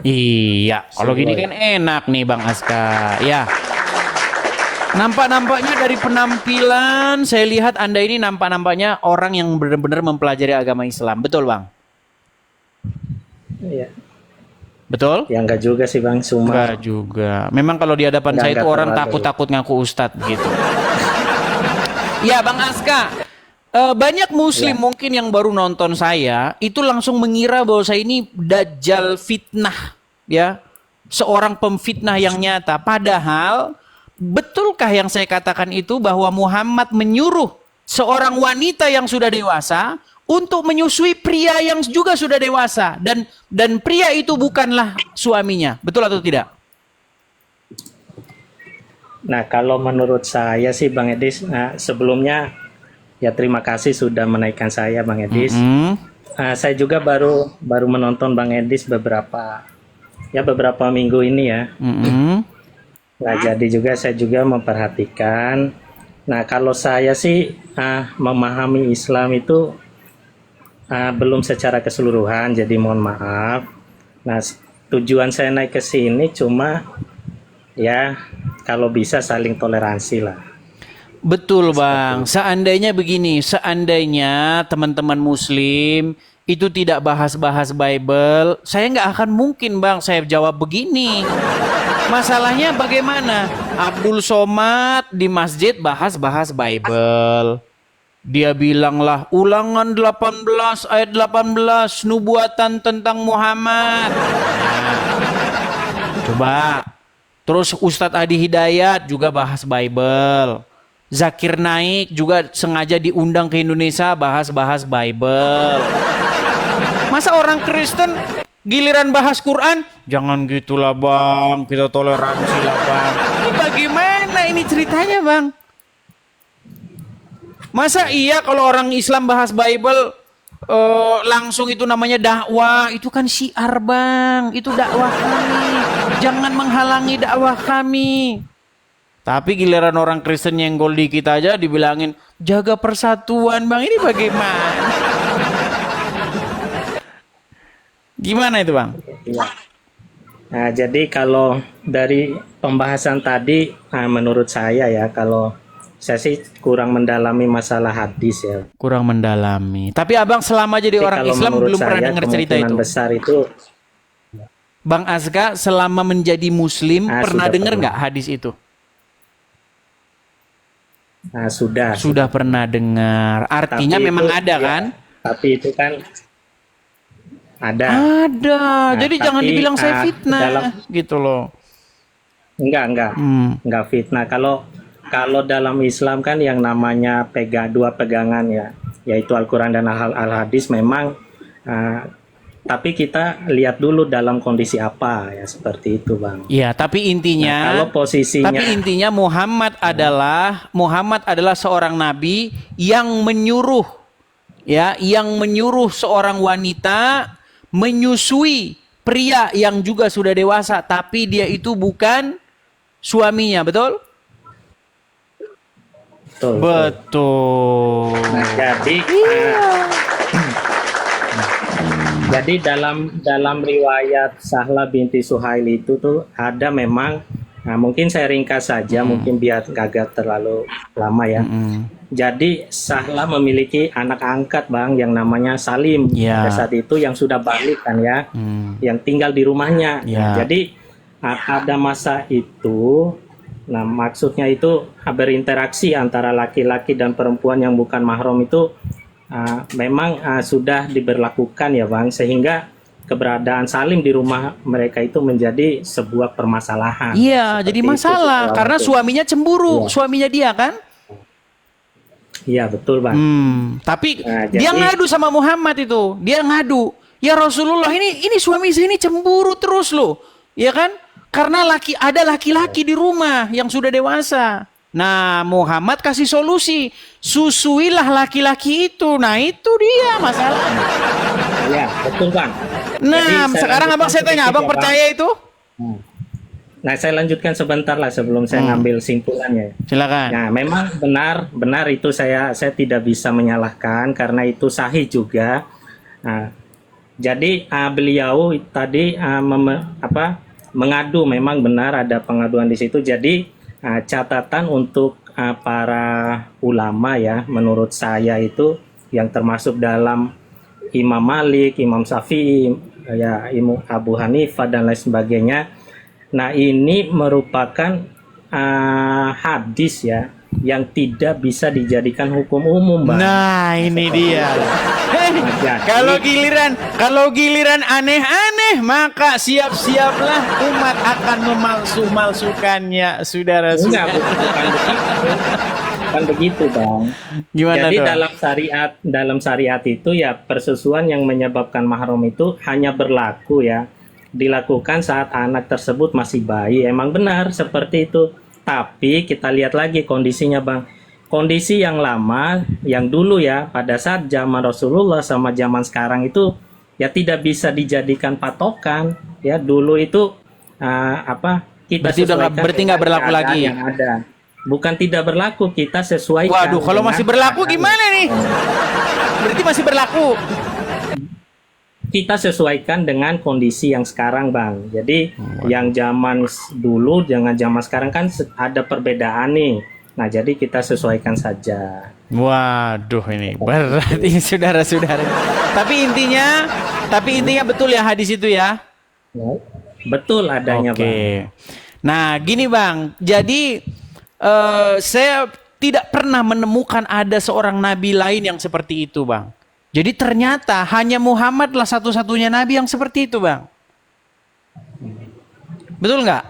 Iya, kalau gini kan enak nih Bang Aska. Ya, nampaknya dari penampilan saya lihat Anda ini nampaknya orang yang benar-benar mempelajari agama Islam. Betul, Bang? Iya. Betul? Ya enggak juga sih Bang, Enggak juga. Memang kalau di hadapan saya itu orang takut-takut ngaku ustadz gitu. Ya, Bang Aska. Banyak muslim mungkin yang baru nonton saya itu langsung mengira bahwa saya ini dajjal fitnah, ya. Seorang pemfitnah yang nyata. Padahal betulkah yang saya katakan itu bahwa Muhammad menyuruh seorang wanita yang sudah dewasa untuk menyusui pria yang juga sudah dewasa, dan pria itu bukanlah suaminya. Betul atau tidak? Nah, kalau menurut saya sih Bang Edis, sebelumnya ya terima kasih sudah menaikkan saya Bang Edis. Saya juga baru menonton Bang Edis beberapa minggu ini ya. Nah, jadi juga saya juga memperhatikan. Nah, kalau saya sih memahami Islam itu belum secara keseluruhan, jadi mohon maaf. Nah, tujuan saya naik ke sini cuma ya kalau bisa saling toleransi lah. Betul Bang, seandainya begini, seandainya teman-teman muslim itu tidak bahas-bahas Bible, saya nggak akan mungkin Bang saya jawab begini. Masalahnya bagaimana? Abdul Somad di masjid bahas-bahas Bible. Dia bilanglah Ulangan 18 ayat 18 nubuatan tentang Muhammad. Coba. Terus Ustadz Adi Hidayat juga bahas Bible. Zakir Naik juga sengaja diundang ke Indonesia bahas-bahas Bible. Masa orang Kristen giliran bahas Quran, jangan gitulah Bang, kita toleransi lah Bang. Ini bagaimana ini ceritanya Bang? Masa iya kalau orang Islam bahas Bible langsung itu namanya dakwah? Itu kan syiar Bang, itu dakwah kami. Jangan menghalangi dakwah kami. Tapi giliran orang Kristen nyenggol dikit aja dibilangin jaga persatuan Bang, ini bagaimana? Gimana itu Bang? Nah, jadi kalau dari pembahasan tadi, menurut saya ya, kalau saya sih kurang mendalami masalah hadis ya. Kurang mendalami. Tapi Abang selama jadi orang Islam belum pernah dengar cerita itu. Besar itu. Bang Aska selama menjadi Muslim pernah dengar nggak hadis itu? Nah, sudah. Sudah pernah dengar. Artinya tapi memang itu, ada kan? Tapi itu kan ada. Ada. Nah, jadi jangan dibilang saya fitnah gitu loh. Enggak fitnah. Kalau dalam Islam kan yang namanya dua pegangan ya, yaitu Al-Quran dan Al-Hadis memang. Tapi kita lihat dulu dalam kondisi apa ya, seperti itu Bang. Iya, tapi intinya kalau posisinya, tapi intinya Muhammad adalah seorang nabi yang menyuruh seorang wanita menyusui pria yang juga sudah dewasa, tapi dia itu bukan suaminya, betul? Betul. Nah, jadi dalam riwayat Sahla binti Suhail itu tuh ada memang, mungkin saya ringkas saja, mungkin biar gak terlalu lama ya. Jadi Sahla memiliki anak angkat Bang yang namanya Salim. Pada saat itu yang sudah balik kan ya, yang tinggal di rumahnya. Jadi ada masa itu, nah maksudnya itu berinteraksi antara laki-laki dan perempuan yang bukan mahram itu memang sudah diberlakukan ya Bang, sehingga keberadaan Salim di rumah mereka itu menjadi sebuah permasalahan. Iya, jadi masalah karena suaminya cemburu, suaminya dia kan? Iya betul Bang. Tapi dia ngadu sama Muhammad itu, dia ngadu, ya Rasulullah ini suami saya ini cemburu terus loh, ya kan? Karena ada laki-laki di rumah yang sudah dewasa. Nah, Muhammad kasih solusi, susuilah laki-laki itu. Nah, itu dia masalahnya. Iya, betul Bang. Nah, sekarang Abang saya tanya, Abang percaya itu? Nah, saya lanjutkan sebentar lah sebelum saya ngambil simpulannya. Silakan. Nah, memang benar itu saya tidak bisa menyalahkan karena itu sahih juga. Nah, Jadi beliau tadi mengadu, memang benar ada pengaduan di situ. Jadi catatan untuk para ulama ya, menurut saya itu yang termasuk dalam Imam Malik, Imam Syafi'i, ya Imam Abu Hanifah dan lain sebagainya. Nah ini merupakan hadis ya yang tidak bisa dijadikan hukum umum, Bang. Nah, ini dia. Kalau giliran aneh-aneh, maka siap-siaplah umat akan memalsu-malsukannya, saudara-saudara. Bukan begitu, Bang. Gimana Jadi tuh? dalam syariat itu ya, persusuan yang menyebabkan mahram itu hanya berlaku ya dilakukan saat anak tersebut masih bayi. Emang benar seperti itu. Tapi kita lihat lagi kondisinya, Bang. Kondisi yang lama, yang dulu ya, pada saat zaman Rasulullah sama zaman sekarang itu ya tidak bisa dijadikan patokan. Ya, dulu itu kita berarti nggak berlaku lagi yang ada. Bukan tidak berlaku, kita sesuaikan. Waduh, kalau masih berlaku gimana nih? Berarti masih berlaku. Kita sesuaikan dengan kondisi yang sekarang, Bang. Jadi yang zaman dulu dengan zaman sekarang kan ada perbedaan nih. Nah, jadi kita sesuaikan saja. Waduh, ini berat ini saudara-saudara. Tapi intinya betul ya hadis itu ya? Betul adanya, Bang. Nah, gini Bang. Jadi saya tidak pernah menemukan ada seorang nabi lain yang seperti itu, Bang. Jadi ternyata hanya Muhammadlah satu-satunya nabi yang seperti itu, Bang. Betul nggak?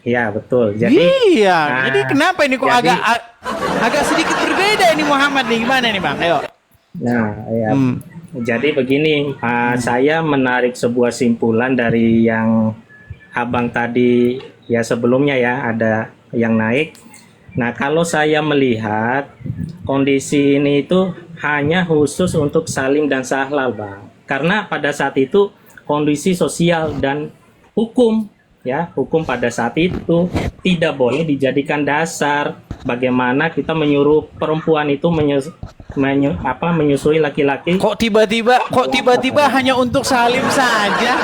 Iya, betul. Jadi jadi kenapa ini kok agak sedikit berbeda ini Muhammad nih? Gimana nih, Bang? Ayo. Nah, ya. Jadi begini, saya menarik sebuah simpulan dari yang Abang tadi ya sebelumnya ya ada yang naik. Nah, kalau saya melihat kondisi ini itu hanya khusus untuk Salim dan Sahlal, Bang. Karena pada saat itu kondisi sosial dan hukum pada saat itu tidak boleh dijadikan dasar bagaimana kita menyuruh perempuan itu menyusui laki-laki. Kok tiba-tiba hanya untuk Salim saja?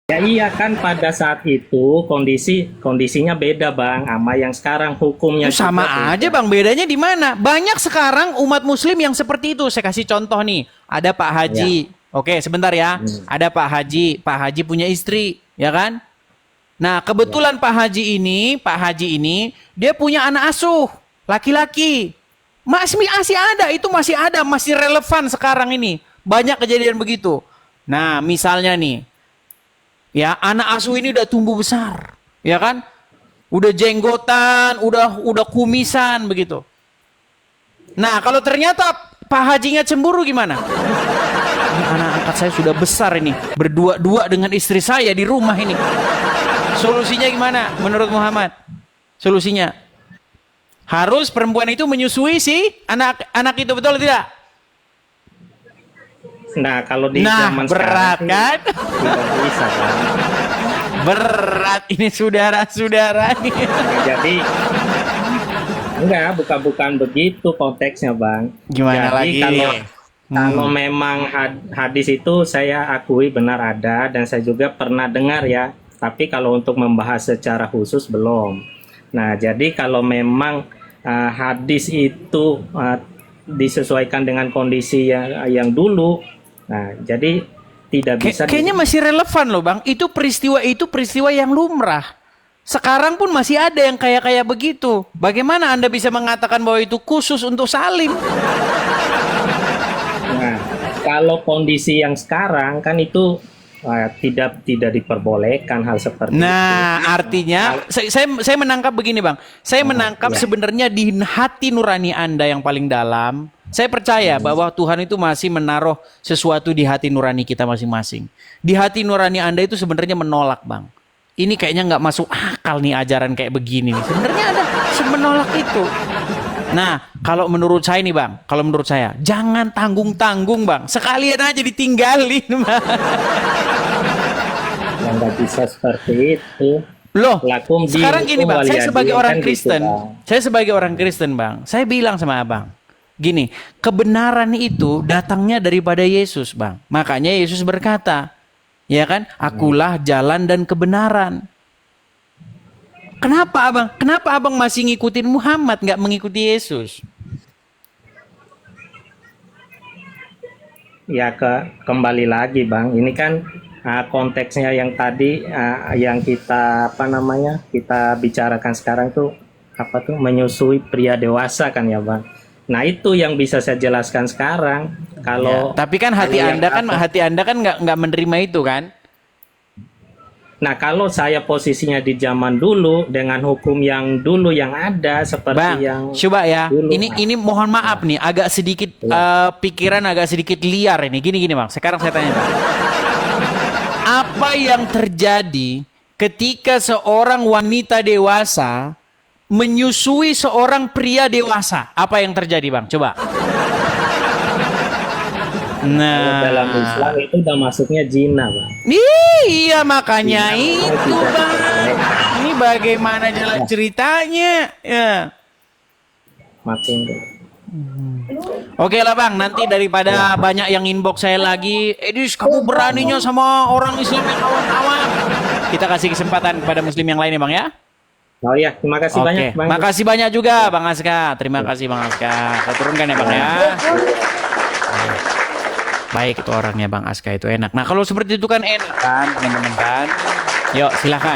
Ya iya kan, pada saat itu kondisinya beda, Bang, sama yang sekarang hukumnya sama aja, Bang. Bedanya di mana? Banyak sekarang umat muslim yang seperti itu. Saya kasih contoh nih. Ada Pak Haji. Oke, sebentar ya. Ada Pak Haji. Pak Haji punya istri, ya kan? Nah, kebetulan Pak Haji ini dia punya anak asuh laki-laki. Masih ada, masih relevan sekarang ini. Banyak kejadian begitu. Nah, misalnya nih, ya, anak asuh ini udah tumbuh besar, ya kan? Udah jenggotan, udah kumisan begitu. Nah, kalau ternyata Pak Hajinya cemburu gimana? Ini anak angkat saya sudah besar ini, berdua-dua dengan istri saya di rumah ini. Solusinya gimana menurut Muhammad? Solusinya harus perempuan itu menyusui si anak itu, betul atau tidak? Nah, kalau di zaman berat sekarang kan? tidak bisa, kan? Berat ini saudara-saudara. Jadi bukan begitu konteksnya, Bang. Gimana jadi, lagi? Kalau memang hadis itu saya akui benar ada dan saya juga pernah dengar ya. Tapi kalau untuk membahas secara khusus belum. Nah, jadi kalau memang hadis itu disesuaikan dengan kondisi yang dulu, nah jadi tidak bisa. Kayaknya masih relevan loh, Bang. Itu peristiwa yang lumrah. Sekarang pun masih ada yang kayak begitu. Bagaimana Anda bisa mengatakan bahwa itu khusus untuk Salim? Nah, kalau kondisi yang sekarang kan itu tidak diperbolehkan hal seperti itu. Nah, artinya saya menangkap begini, Bang. Saya menangkap sebenarnya di hati nurani Anda yang paling dalam. Saya percaya bahwa Tuhan itu masih menaruh sesuatu di hati nurani kita masing-masing. Di hati nurani Anda itu sebenarnya menolak, Bang. Ini kayaknya nggak masuk akal nih ajaran kayak begini nih. Sebenarnya ada menolak itu. Nah, kalau menurut saya nih, Bang, jangan tanggung-tanggung, Bang. Sekalian aja ditinggalin, Bang. Nggak bisa seperti itu. Loh, sekarang gini, Bang, saya sebagai orang Kristen, Bang. Bang, saya bilang sama Abang, Gini, kebenaran itu datangnya daripada Yesus, Bang. Makanya Yesus berkata, ya kan? Akulah jalan dan kebenaran. Kenapa abang? Kenapa abang masih ngikutin Muhammad, nggak mengikuti Yesus? Ya kembali lagi Bang, ini kan konteksnya yang tadi yang kita kita bicarakan sekarang tuh menyusui pria dewasa kan ya Bang. Nah itu yang bisa saya jelaskan sekarang. Kalau ya, tapi kan hati anda kan nggak menerima itu kan? Nah, kalau saya posisinya di zaman dulu dengan hukum yang dulu yang ada seperti Bang, yang coba ya. dulu, Ini mohon maaf nih, agak sedikit pikiran agak sedikit liar ini. Gini Bang. Sekarang saya tanya Bang. Apa yang terjadi ketika seorang wanita dewasa menyusui seorang pria dewasa? Apa yang terjadi Bang? Coba. Nah, dalam Islam itu udah masuknya zina, Bang. Iya makanya itu Bang. Ini bagaimana jalan ceritanya? Ya. Makin. Oke lah Bang, nanti daripada banyak yang inbox saya lagi, Edis kamu beraninya sama orang Islam yang awam-awam. Kita kasih kesempatan kepada Muslim yang lain ya Bang ya. Oh iya, terima kasih banyak Bang. Makasih banyak juga Bang Aska. Terima kasih Bang Aska. Saya turunkan ya Bang ya. Baik itu orangnya Bang Aska itu enak. Nah kalau seperti itu kan enak kan teman-teman kan. Yuk silahkan.